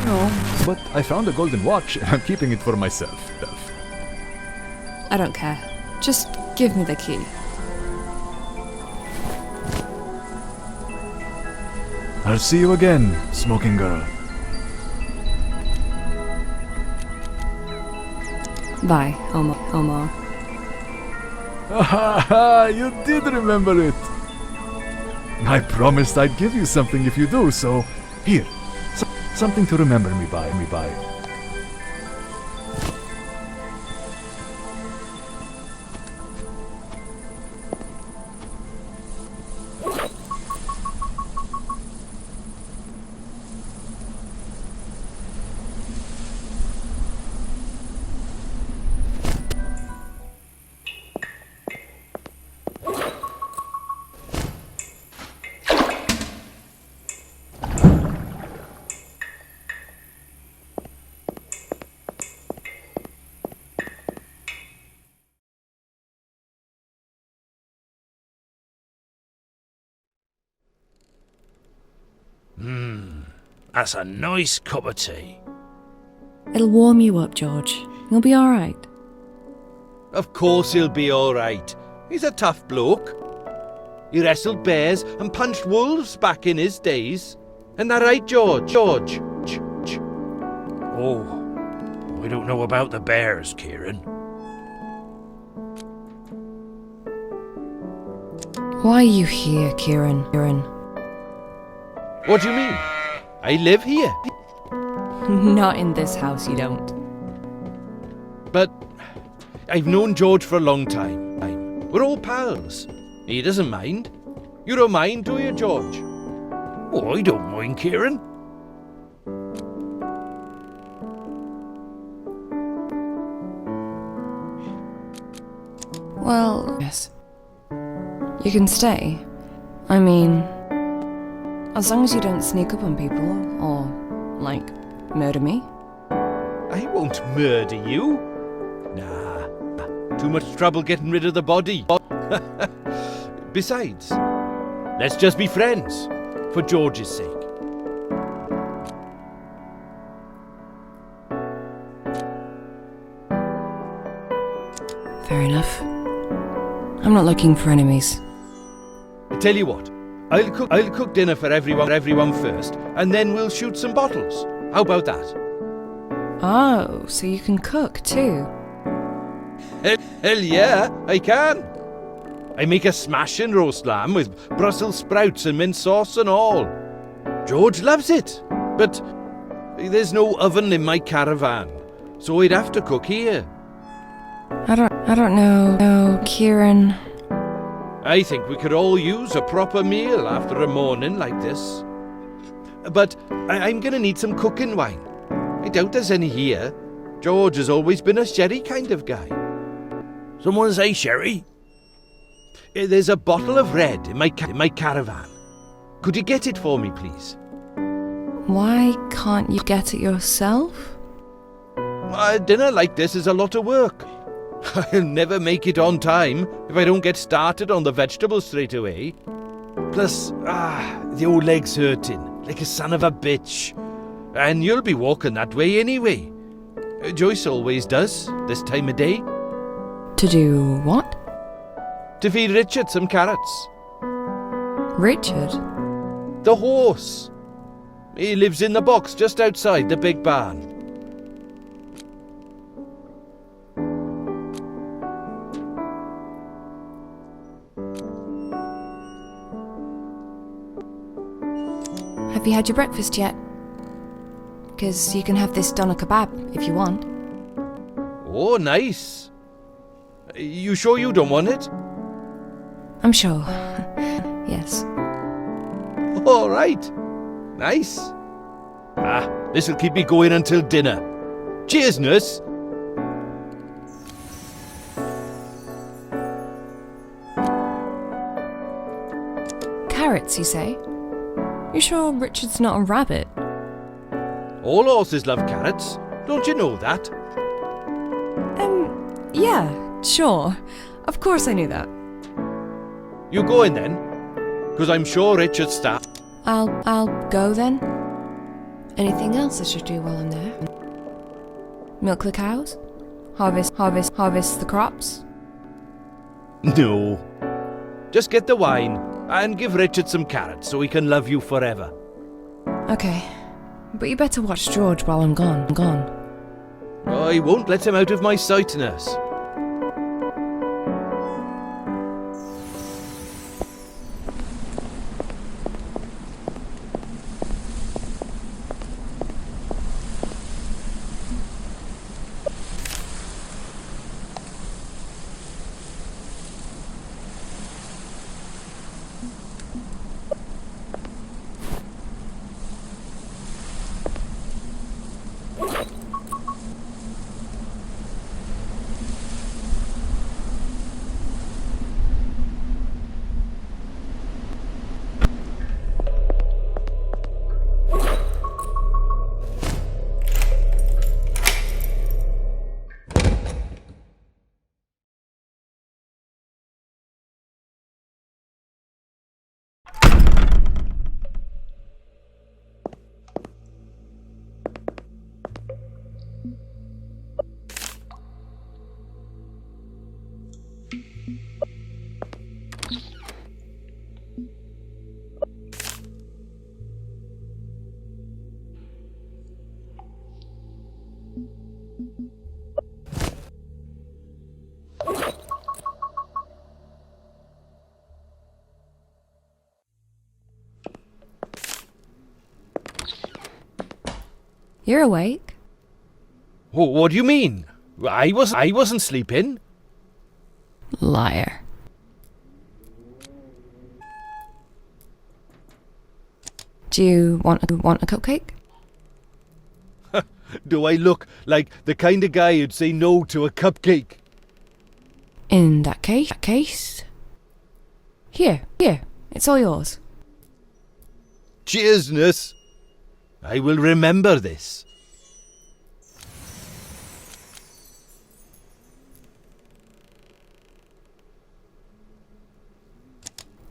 No, but I found a golden watch and I'm keeping it for myself. I don't care. Just give me the key. I'll see you again, smoking girl. Bye, Omar. You did remember it. I promised I'd give you something if you do, so here, something to remember me by. That's a nice cup of tea. It'll warm you up, George. You'll be alright. Of course he'll be alright. He's a tough bloke. He wrestled bears and punched wolves back in his days. Isn't that right, George? Oh, I don't know about the bears, Ciaran. Why are you here, Ciaran? What do you mean? I live here. Not in this house, you don't. But I've known George for a long time. We're all pals. He doesn't mind. You don't mind, do you, George? Oh, I don't mind, Ciaran. Well, yes. You can stay. I mean, as long as you don't sneak up on people, or, like, murder me. I won't murder you. Nah, too much trouble getting rid of the body. Besides, let's just be friends, for George's sake. Fair enough. I'm not looking for enemies. I tell you what, I'll cook dinner for everyone first, and then we'll shoot some bottles. How about that? Oh, so you can cook too? Hell yeah, I can. I make a smashing roast lamb with Brussels sprouts and mint sauce and all. George loves it, but there's no oven in my caravan, so I'd have to cook here. I don't know. No, Ciaran. I think we could all use a proper meal after a morning like this. But I'm gonna need some cooking wine. I doubt there's any here. George has always been a sherry kind of guy. Someone say sherry? There's a bottle of red in my caravan. Could you get it for me, please? Why can't you get it yourself? A dinner like this is a lot of work. I'll never make it on time if I don't get started on the vegetables straight away. Plus, the old leg's hurting, like a son of a bitch. And you'll be walking that way anyway. Joyce always does, this time of day. To do what? To feed Richard some carrots. Richard? The horse. He lives in the box just outside the big barn. Have you had your breakfast yet? Because you can have this doner kebab if you want. Oh, nice. You sure you don't want it? I'm sure. Yes. All right. Nice. This'll keep me going until dinner. Cheers, nurse. Carrots, you say? You sure Richard's not a rabbit? All horses love carrots. Don't you know that? Yeah, sure. Of course I knew that. You go in then, because I'm sure Richard's staff. I'll go then. Anything else I should do while I'm there? Milk the cows? Harvest the crops? No. Just get the wine and give Richard some carrots so he can love you forever. Okay. But you better watch George while I'm gone. I won't let him out of my sight, nurse. You're awake? What do you mean? I wasn't sleeping. Liar. Do you want a cupcake? Do I look like the kind of guy who'd say no to a cupcake? In that case... Here, it's all yours. Cheers, nurse. I will remember this.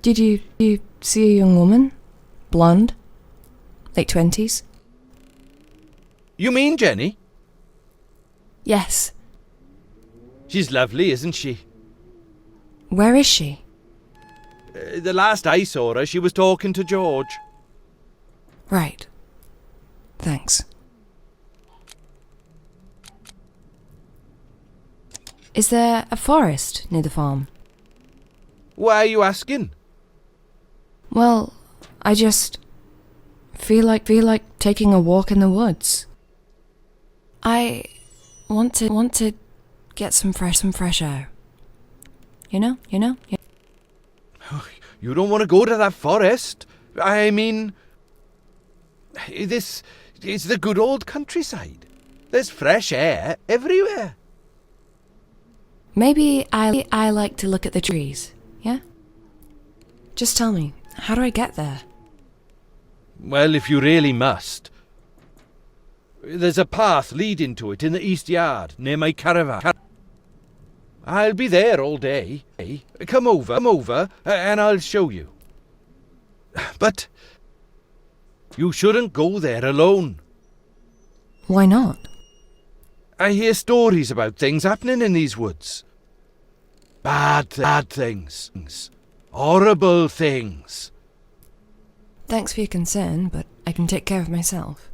Did you see a young woman? Blonde? Late 20s? You mean Jenny? Yes. She's lovely, isn't she? Where is she? The last I saw her, she was talking to George. Right. Thanks. Is there a forest near the farm? Why are you asking? Well, I just feel like taking a walk in the woods. I want to get some fresh air. You know? You don't want to go to that forest? I mean, this is the good old countryside. There's fresh air everywhere. Maybe I like to look at the trees, yeah? Just tell me, how do I get there? Well, if you really must. There's a path leading to it in the east yard, near my caravan. I'll be there all day. Come over, and I'll show you. But you shouldn't go there alone. Why not? I hear stories about things happening in these woods. Bad things. Horrible things. Thanks for your concern, but I can take care of myself.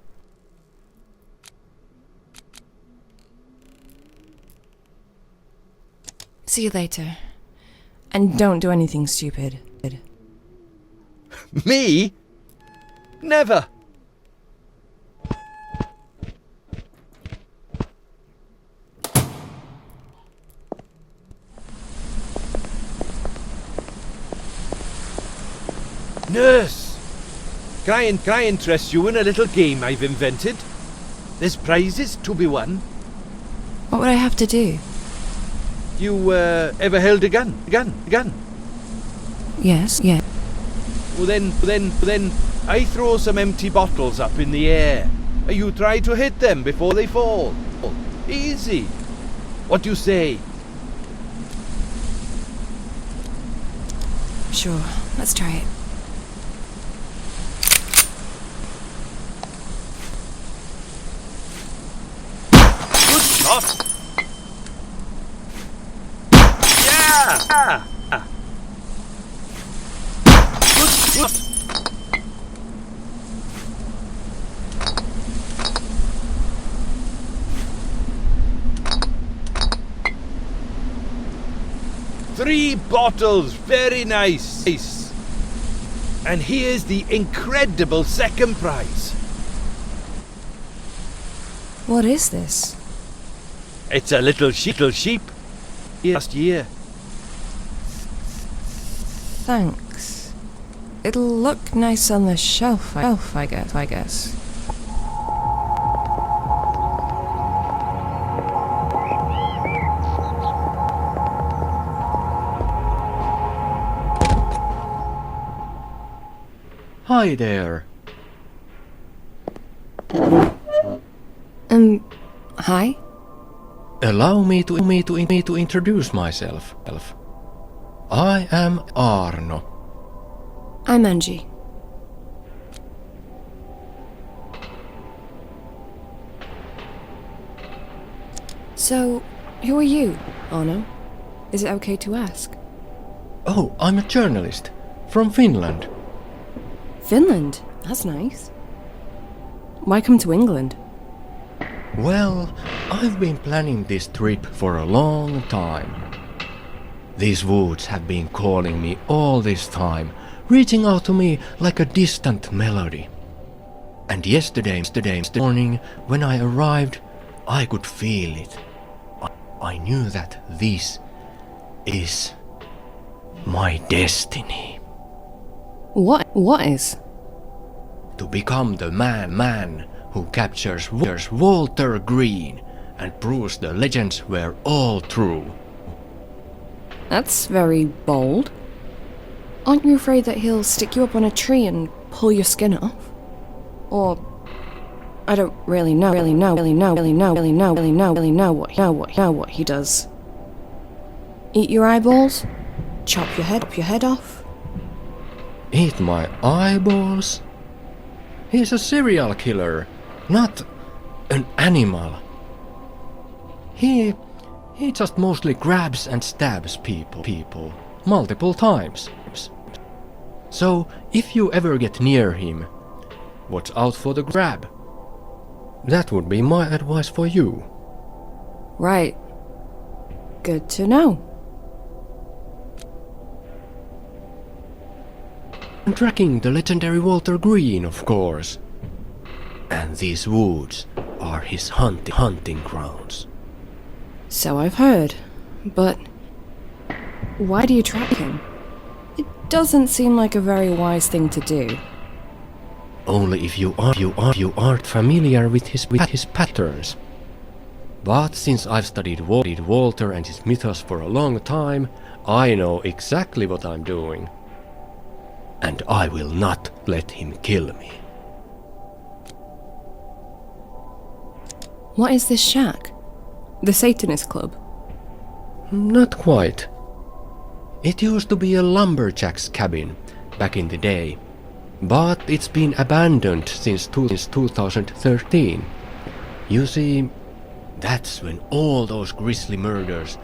See you later. And don't do anything stupid. Me? Never. Nurse! Can I interest you in a little game I've invented? There's prizes to be won. What would I have to do? You ever held a gun? Gun? Yes, yeah. Well then I throw some empty bottles up in the air. You try to hit them before they fall. Easy. What do you say? Sure, let's try it. Off. Yeah! Good. 3 bottles, very nice. And here's the incredible second prize. What is this? It's a little sheep. Last year. Thanks. It'll look nice on the shelf, I guess. Hi there. Hi? Allow me to introduce myself. I am Aarno. I'm Angie. So, who are you, Aarno? Is it okay to ask? Oh, I'm a journalist from Finland. Finland? That's nice. Why come to England? Well, I've been planning this trip for a long time. These woods have been calling me all this time, reaching out to me like a distant melody. And yesterday morning, when I arrived, I could feel it. I knew that this is my destiny. What is? To become the man who captures Walter Green and proves the legends were all true. That's very bold. Aren't you afraid that he'll stick you up on a tree and pull your skin off? Or I don't really know what he does. Eat your eyeballs? Chop your head off? Eat my eyeballs? He's a serial killer, not an animal. He just mostly grabs and stabs people multiple times. So if you ever get near him, watch out for the grab. That would be my advice for you. Right. Good to know. I'm tracking the legendary Walter Green, of course. And these woods are his hunting grounds. So I've heard. But why do you track him? It doesn't seem like a very wise thing to do. Only if you aren't familiar with his patterns. But since I've studied Walter and his mythos for a long time, I know exactly what I'm doing. And I will not let him kill me. What is this shack? The Satanist Club? Not quite. It used to be a lumberjack's cabin back in the day, but it's been abandoned since 2013. You see, that's when all those grisly murders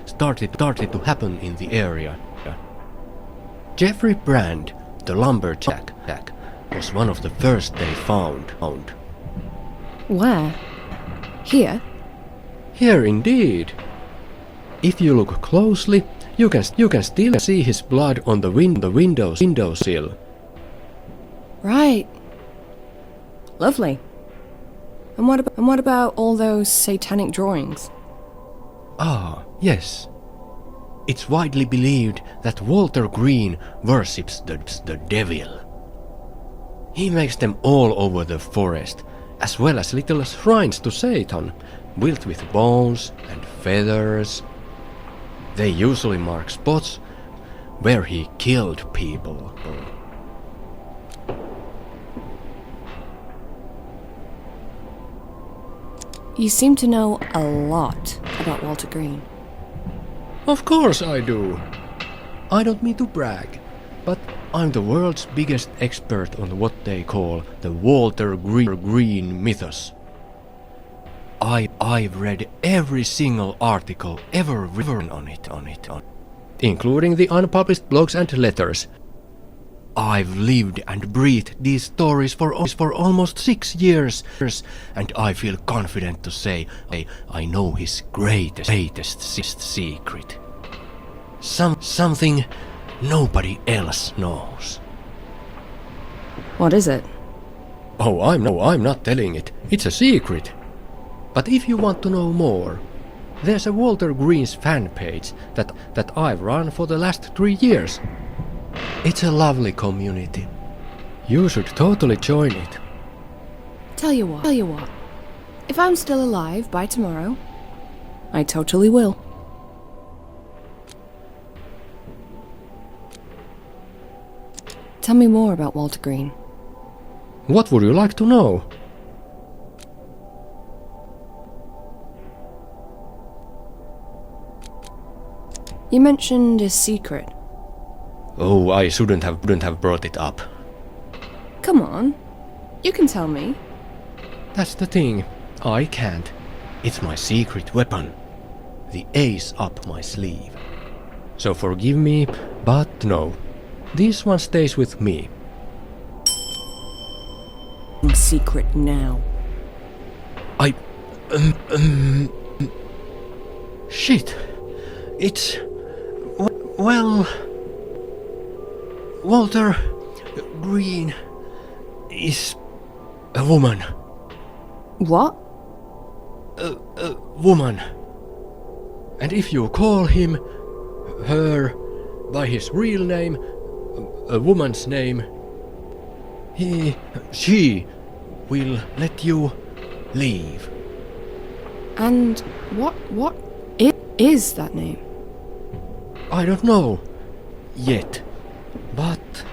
started to happen in the area. Jeffrey Brand, the lumberjack, was one of the first they found. Where? Here? Here indeed. If you look closely, you can still see his blood on the windowsill. Right. Lovely. And what about all those satanic drawings? Ah, yes. It's widely believed that Walter Green worships the devil. He makes them all over the forest, as well as little shrines to Satan, built with bones and feathers. They usually mark spots where he killed people. You seem to know a lot about Walter Green. Of course I do. I don't mean to brag, but I'm the world's biggest expert on what they call the Walter Green mythos. I've read every single article ever written on it, including the unpublished blogs and letters. I've lived and breathed these stories for almost 6 years, and I feel confident to say I know his greatest secret. Something nobody else knows. What is it? Oh, I'm not telling it. It's a secret. But if you want to know more, there's a Walter Green's fan page that I've run for the last 3 years. It's a lovely community. You should totally join it. Tell you what. If I'm still alive by tomorrow, I totally will. Tell me more about Walter Green. What would you like to know? You mentioned a secret. Oh, I shouldn't have brought it up. Come on. You can tell me. That's the thing. I can't. It's my secret weapon. The ace up my sleeve. So forgive me, but no. This one stays with me. Secret now. Shit. It's... well... Walter Green is a woman. What? A woman. And if you call him, her, by his real name, a woman's name, she will let you leave. And what is that name? I don't know yet, but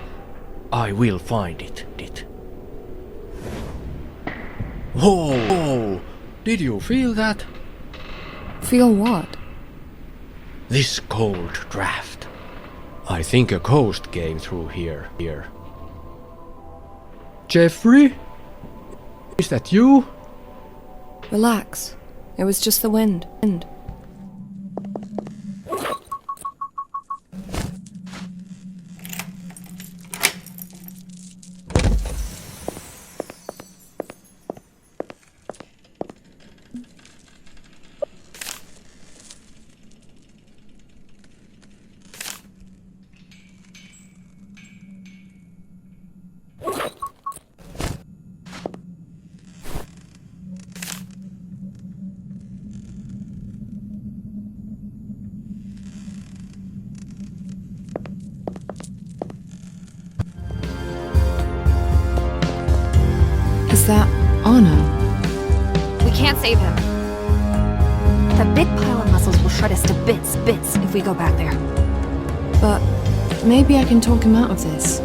I will find it. Whoa! Did you feel that? Feel what? This cold draft. I think a ghost came through here. Jeffrey? Is that you? Relax. It was just the wind. Is that Aarno? We can't save him. The big pile of muscles will shred us to bits if we go back there. But maybe I can talk him out of this.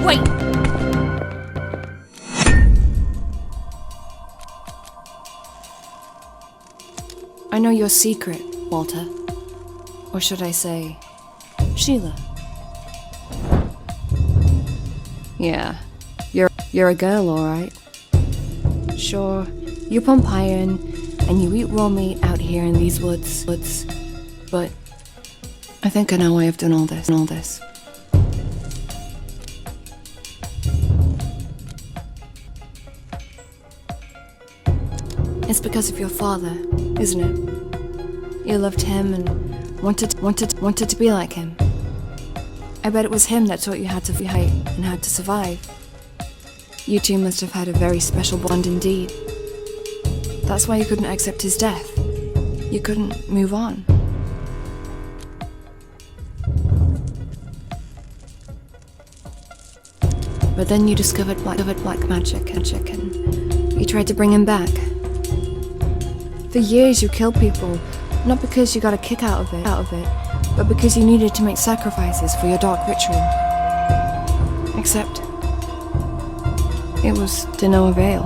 Wait! I know your secret, Walter. Or should I say, Sheila. Yeah, you're a girl, alright. Sure, you pump iron, and you eat raw meat out here in these woods, but I think I know why I've done all this. It's because of your father, isn't it? You loved him and wanted to be like him. I bet it was him that taught you how to fight and how to survive. You two must have had a very special bond indeed. That's why you couldn't accept his death. You couldn't move on. But then you discovered black magic and you tried to bring him back. For years you killed people, not because you got a kick out of it, but because you needed to make sacrifices for your dark ritual. Except, it was to no avail.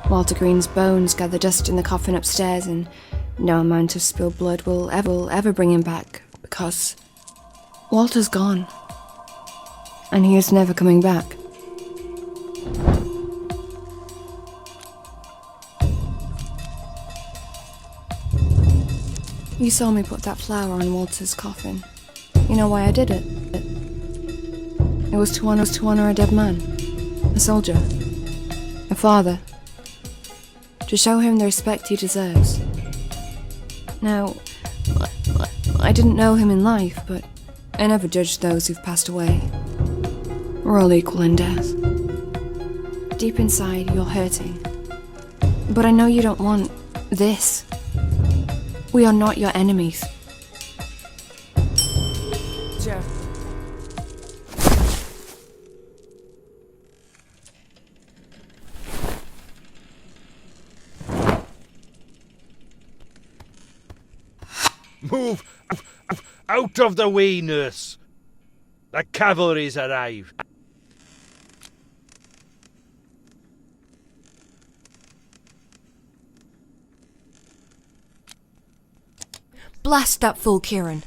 Walter Green's bones gather dust in the coffin upstairs, and no amount of spilled blood will ever bring him back, because Walter's gone. And he is never coming back. You saw me put that flower on Walter's coffin. You know why I did it? It was to honor a dead man. A soldier. A father. To show him the respect he deserves. Now, I didn't know him in life, but I never judged those who've passed away. We're all equal in death. Deep inside, you're hurting. But I know you don't want this. We are not your enemies. Joe. Move out of the way, nurse. The cavalry's arrived. Blast that fool, Ciaran.